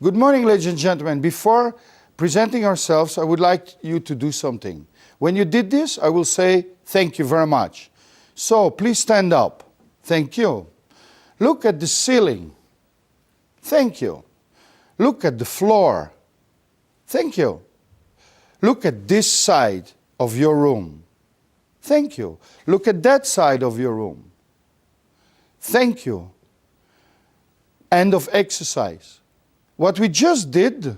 Good morning, ladies and gentlemen. Before presenting ourselves, I would like you to do something. When you did this, I will say thank you very much. So please stand up. Thank you. Look at the ceiling. Thank you. Look at the floor. Thank you. Look at this side of your room. Thank you. Look at that side of your room. Thank you. End of exercise. What we just did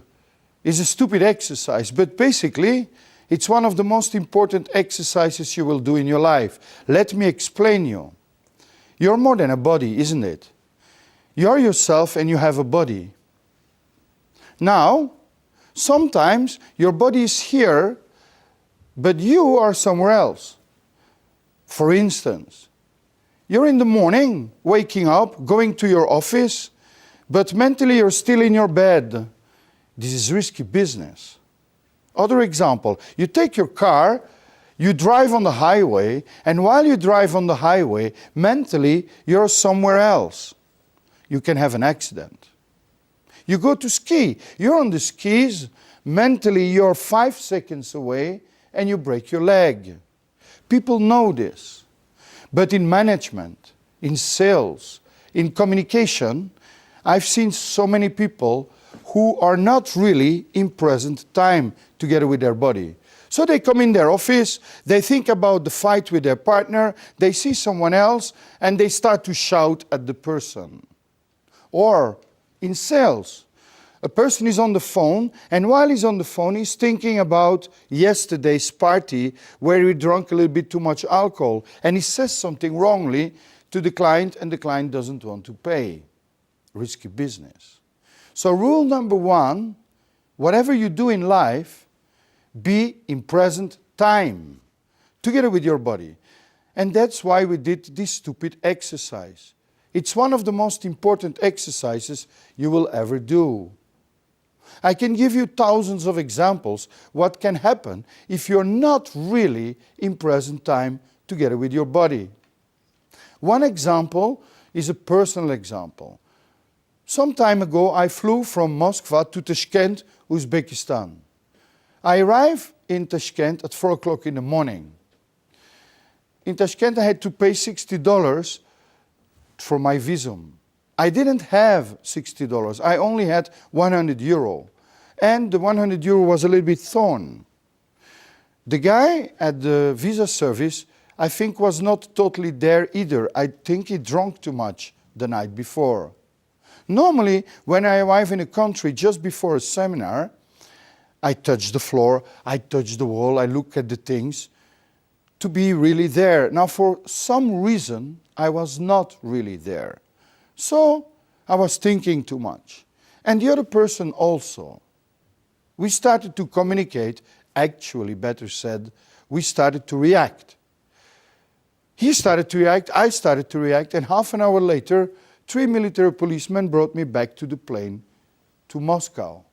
is a stupid exercise, but basically it's one of the most important exercises you will do in your life. Let me explain you. You're more than a body, isn't it? You're yourself and you have a body. Now, sometimes your body is here, but you are somewhere else. For instance, you're in the morning, waking up, going to your office, but mentally you're still in your bed. This is risky business. Other example, you take your car, you drive on the highway, and while you drive on the highway, mentally you're somewhere else. You can have an accident. You go to ski, you're on the skis, mentally you're 5 seconds away, and you break your leg. People know this. But in management, in sales, in communication, I've seen so many people who are not really in present time together with their body. So they come in their office, they think about the fight with their partner, they see someone else, and they start to shout at the person. Or in sales, a person is on the phone, and while he's on the phone, he's thinking about yesterday's party where he drank a little bit too much alcohol, and he says something wrongly to the client, and the client doesn't want to pay. Risky business. So rule number 1, whatever you do in life, be in present time, together with your body. And that's why we did this stupid exercise. It's one of the most important exercises you will ever do. I can give you thousands of examples what can happen if you're not really in present time together with your body. One example is a personal example. Some time ago, I flew from Moscow to Tashkent, Uzbekistan. I arrived in Tashkent at 4 o'clock in the morning. In Tashkent, I had to pay $60 for my visum. I didn't have $60. I only had €100. And the €100 was a little bit torn. The guy at the visa service, I think, was not totally there either. I think he drank too much the night before. Normally, when I arrive in a country just before a seminar, I touch the floor, I touch the wall, I look at the things to be really there. Now, for some reason, I was not really there. So, I was thinking too much. And the other person also. We started to communicate, actually, better said, we started to react. He started to react, I started to react, and half an hour later, 3 military policemen brought me back to the plane to Moscow.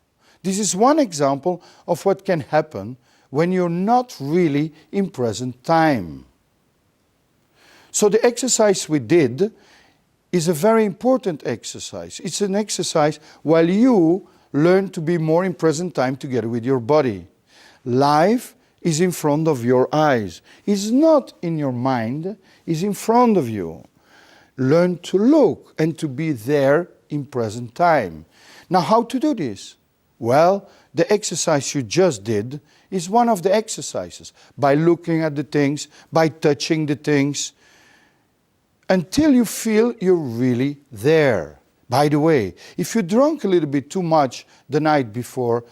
This is one example of what can happen when you're not really in present time. So the exercise we did is a very important exercise. It's an exercise while you learn to be more in present time together with your body. Life is in front of your eyes. It's not in your mind, it's in front of you. Learn to look and to be there in present time. Now, how to do this? Well, the exercise you just did is one of the exercises. By looking at the things, by touching the things, until you feel you're really there. By the way, if you drank a little bit too much the night before,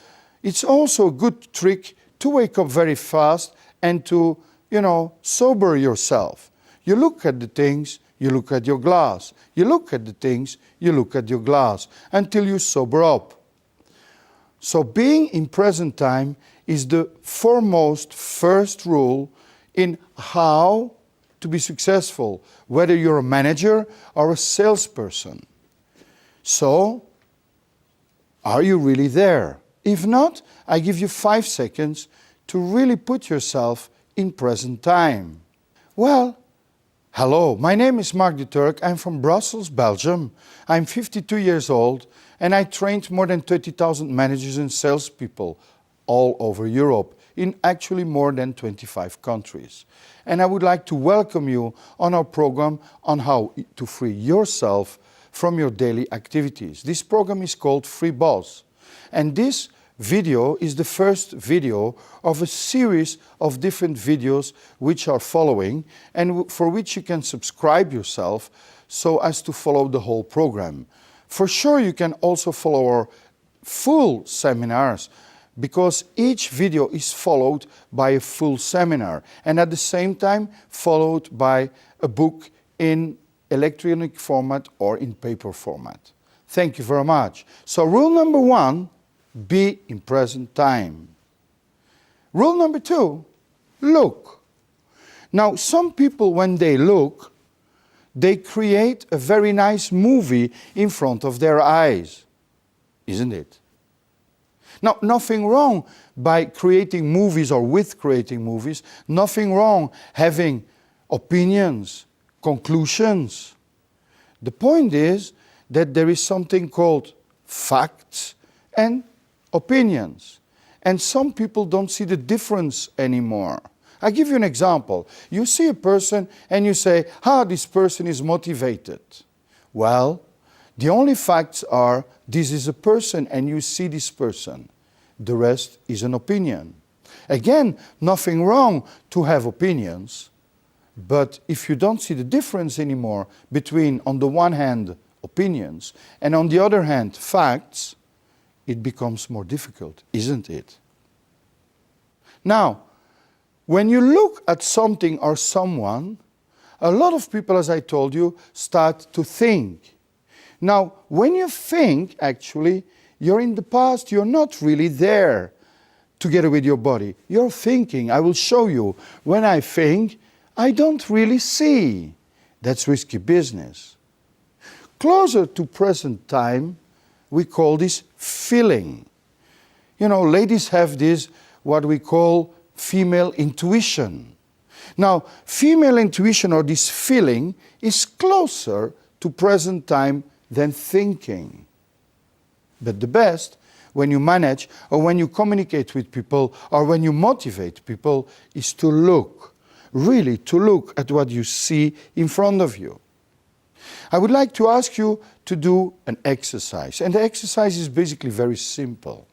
it's also a good trick to wake up very fast and to, sober yourself. You look at the things, you look at your glass. You look at the things, you look at your glass, until you sober up. So being in present time is the foremost first rule in how to be successful, whether you're a manager or a salesperson. So, are you really there? If not, I give you 5 seconds to really put yourself in present time. Well, Hello, my name is Marc de Turck. I'm from Brussels, Belgium. I'm 52 years old and I trained more than 30,000 managers and salespeople all over Europe in actually more than 25 countries. And I would like to welcome you on our program on how to free yourself from your daily activities. This program is called Free Boss. And this video is the first video of a series of different videos which are following and for which you can subscribe yourself so as to follow the whole program. For sure you can also follow our full seminars because each video is followed by a full seminar and at the same time followed by a book in electronic format or in paper format. Thank you very much. So rule number 1, be in present time. Rule number 2, look. Now, some people, when they look, they create a very nice movie in front of their eyes, isn't it? Now, nothing wrong by creating movies or with creating movies, nothing wrong having opinions, conclusions. The point is that there is something called facts and opinions. And some people don't see the difference anymore. I give you an example. You see a person and you say, this person is motivated. Well, the only facts are, this is a person and you see this person. The rest is an opinion. Again, nothing wrong to have opinions, but if you don't see the difference anymore between, on the one hand, opinions, and on the other hand, facts, it becomes more difficult, isn't it? Now, when you look at something or someone, a lot of people, as I told you, start to think. Now, when you think, actually, you're in the past, you're not really there together with your body. You're thinking. I will show you. When I think, I don't really see. That's risky business. Closer to present time, we call this feeling. You know, ladies have this, what we call female intuition. Now, female intuition or this feeling is closer to present time than thinking. But the best, when you manage or when you communicate with people or when you motivate people, is to look, really to look at what you see in front of you. I would like to ask you to do an exercise. And the exercise is basically very simple.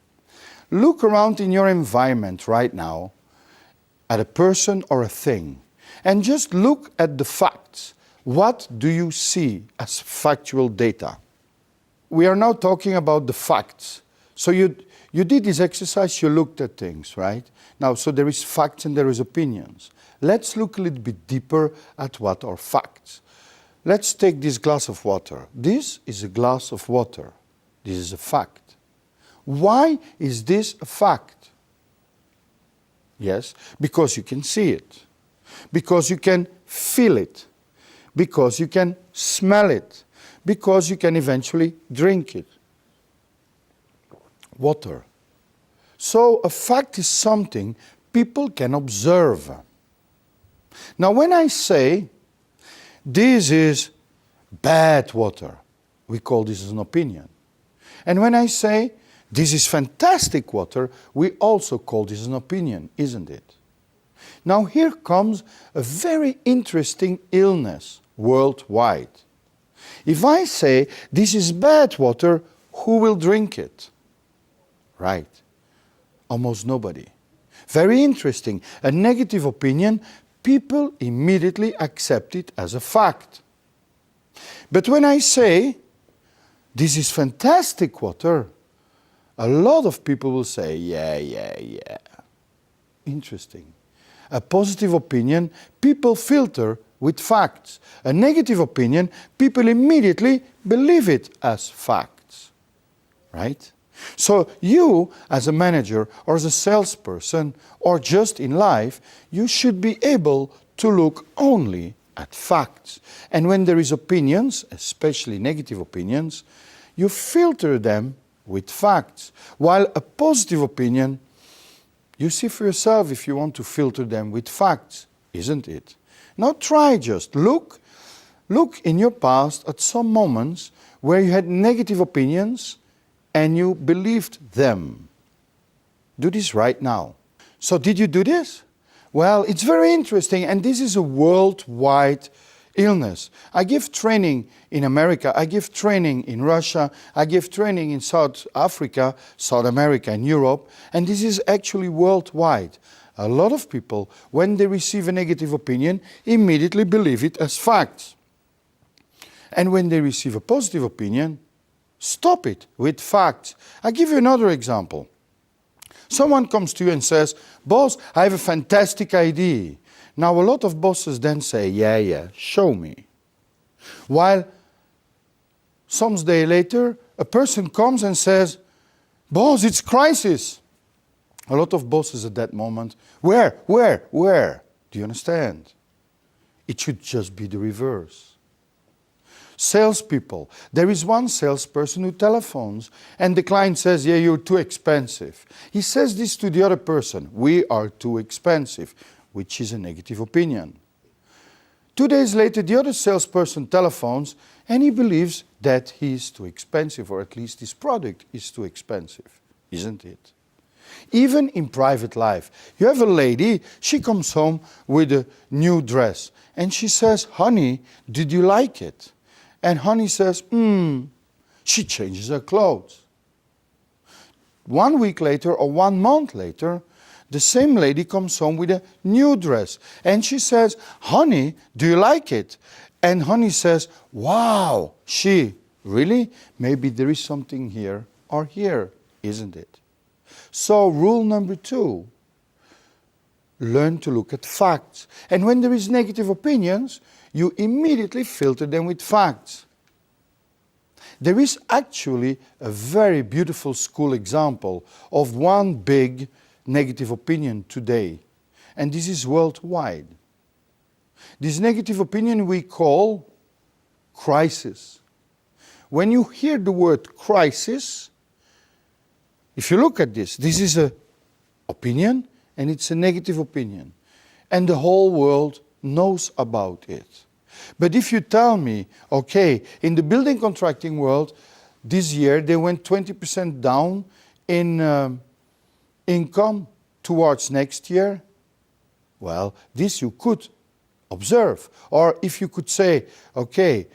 Look around in your environment right now at a person or a thing. And just look at the facts. What do you see as factual data? We are now talking about the facts. So you did this exercise, you looked at things, right? Now, so there is facts and there is opinions. Let's look a little bit deeper at what are facts. Let's take this glass of water. This is a glass of water. This is a fact. Why is this a fact? Yes, because you can see it. Because you can feel it. Because you can smell it. Because you can eventually drink it. Water. So a fact is something people can observe. Now when I say, this is bad water, we call this an opinion. And when I say, this is fantastic water, we also call this an opinion, isn't it? Now here comes a very interesting illness worldwide. If I say, this is bad water, who will drink it? Right, almost nobody. Very interesting. A negative opinion, people immediately accept it as a fact. But when I say, this is fantastic water, a lot of people will say, yeah. Interesting. A positive opinion, people filter with facts. A negative opinion, people immediately believe it as facts. Right? So you, as a manager or as a salesperson or just in life, you should be able to look only at facts. And when there is opinions, especially negative opinions, you filter them with facts. While a positive opinion, you see for yourself if you want to filter them with facts, isn't it? Now try just. Look in your past at some moments where you had negative opinions and you believed them. Do this right now. So did you do this? Well, it's very interesting, and this is a worldwide illness. I give training in America, I give training in Russia, I give training in South Africa, South America and Europe, and this is actually worldwide. A lot of people, when they receive a negative opinion, immediately believe it as fact. And when they receive a positive opinion, stop it with facts. I'll give you another example. Someone comes to you and says, "Boss, I have a fantastic idea." Now a lot of bosses then say, yeah, show me. While some day later, a person comes and says, "Boss, it's crisis." A lot of bosses at that moment, where? Do you understand? It should just be the reverse. Salespeople. There is one salesperson who telephones and the client says, "Yeah, you're too expensive." He says this to the other person, "We are too expensive," which is a negative opinion. 2 days later, the other salesperson telephones and he believes that he is too expensive, or at least his product is too expensive, isn't it? Even in private life, you have a lady, she comes home with a new dress and she says, "Honey, did you like it?" And honey says, She changes her clothes. 1 week later or 1 month later, the same lady comes home with a new dress. And she says, "Honey, do you like it?" And honey says, "Wow, really? Maybe there is something here or here, isn't it?" So rule number 2, learn to look at facts. And when there is negative opinions, you immediately filter them with facts. There is actually a very beautiful school example of one big negative opinion today, and this is worldwide. This negative opinion we call crisis. When you hear the word crisis, if you look at this is an opinion and it's a negative opinion, and the whole world knows about it. But if you tell me, okay, in the building contracting world, this year they went 20% down in income towards next year, well, this you could observe. Or if you could say, okay,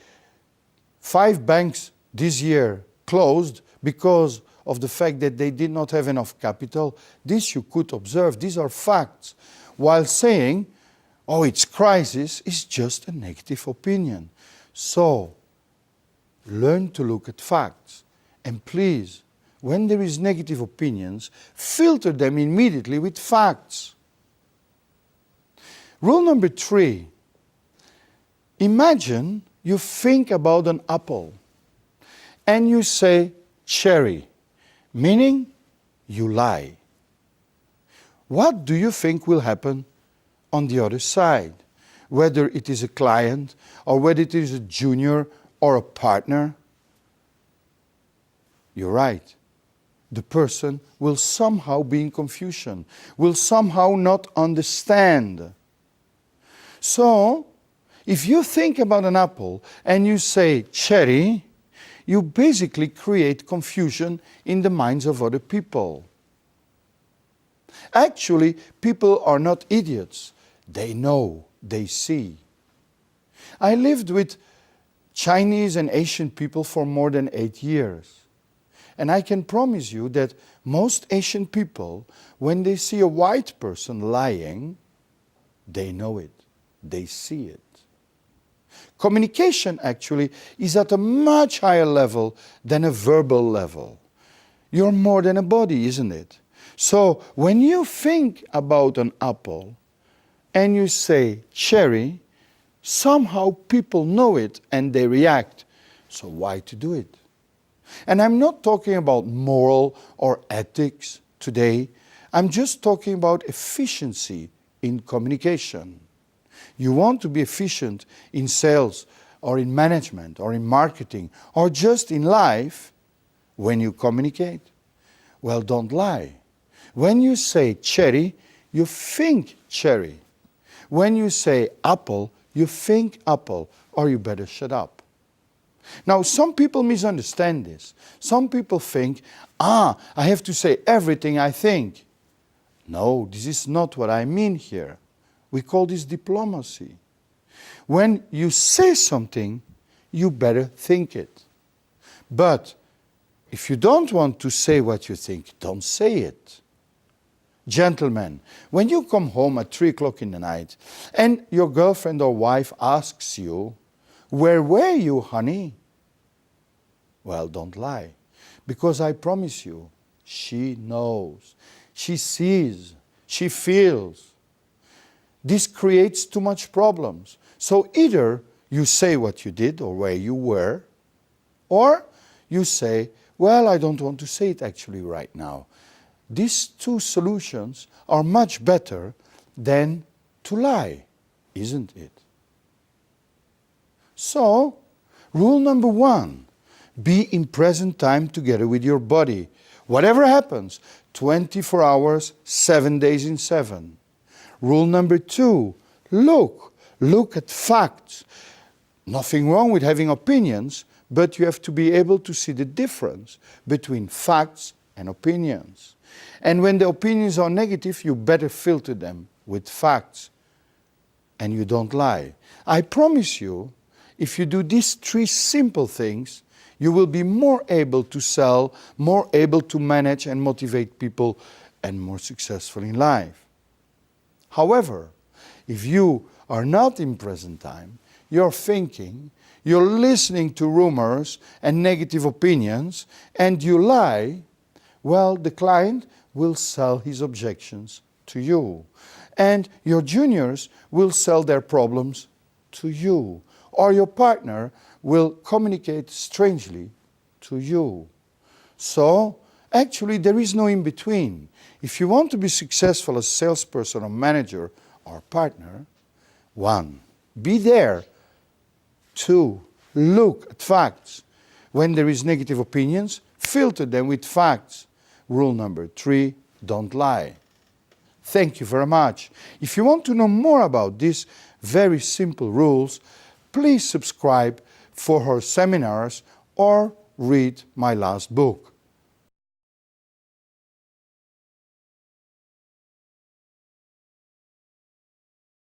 5 banks this year closed because of the fact that they did not have enough capital, this you could observe. These are facts. While saying, "Oh, it's crisis," is just a negative opinion. So, learn to look at facts. And please, when there is negative opinions, filter them immediately with facts. Rule number 3. Imagine you think about an apple and you say cherry, meaning you lie. What do you think will happen on the other side? Whether it is a client or whether it is a junior or a partner? You're right. The person will somehow be in confusion, will somehow not understand. So, if you think about an apple and you say cherry, you basically create confusion in the minds of other people. Actually, people are not idiots. They know, they see. I lived with Chinese and Asian people for more than 8 years. And I can promise you that most Asian people, when they see a white person lying, they know it, they see it. Communication actually is at a much higher level than a verbal level. You're more than a body, isn't it? So when you think about an apple and you say cherry, somehow people know it and they react. So why to do it? And I'm not talking about moral or ethics today. I'm just talking about efficiency in communication. You want to be efficient in sales or in management or in marketing or just in life when you communicate. Well, don't lie. When you say cherry, you think cherry. When you say apple, you think apple, or you better shut up. Now, some people misunderstand this. Some people think, I have to say everything I think. No, this is not what I mean here. We call this diplomacy. When you say something, you better think it. But if you don't want to say what you think, don't say it. Gentlemen, when you come home at 3 o'clock in the night and your girlfriend or wife asks you, "Where were you, honey?" Well, don't lie. Because I promise you, she knows. She sees. She feels. This creates too much problems. So either you say what you did or where you were, or you say, "Well, I don't want to say it actually right now." These two solutions are much better than to lie, isn't it? So, rule number 1, be in present time together with your body. Whatever happens, 24 hours, 7 days in 7. Rule number 2, look at facts. Nothing wrong with having opinions, but you have to be able to see the difference between facts and opinions. And when the opinions are negative, you better filter them with facts. And you don't lie. I promise you, if you do these 3 simple things, you will be more able to sell, more able to manage and motivate people, and more successful in life. However, if you are not in present time, you're thinking, you're listening to rumors and negative opinions, and you lie, well, the client will sell his objections to you. And your juniors will sell their problems to you. Or your partner will communicate strangely to you. So, actually, there is no in-between. If you want to be successful as a salesperson or manager or partner, 1, be there. 2, look at facts. When there is negative opinions, filter them with facts. Rule number 3, don't lie. Thank you very much. If you want to know more about these very simple rules, please subscribe for her seminars or read my last book.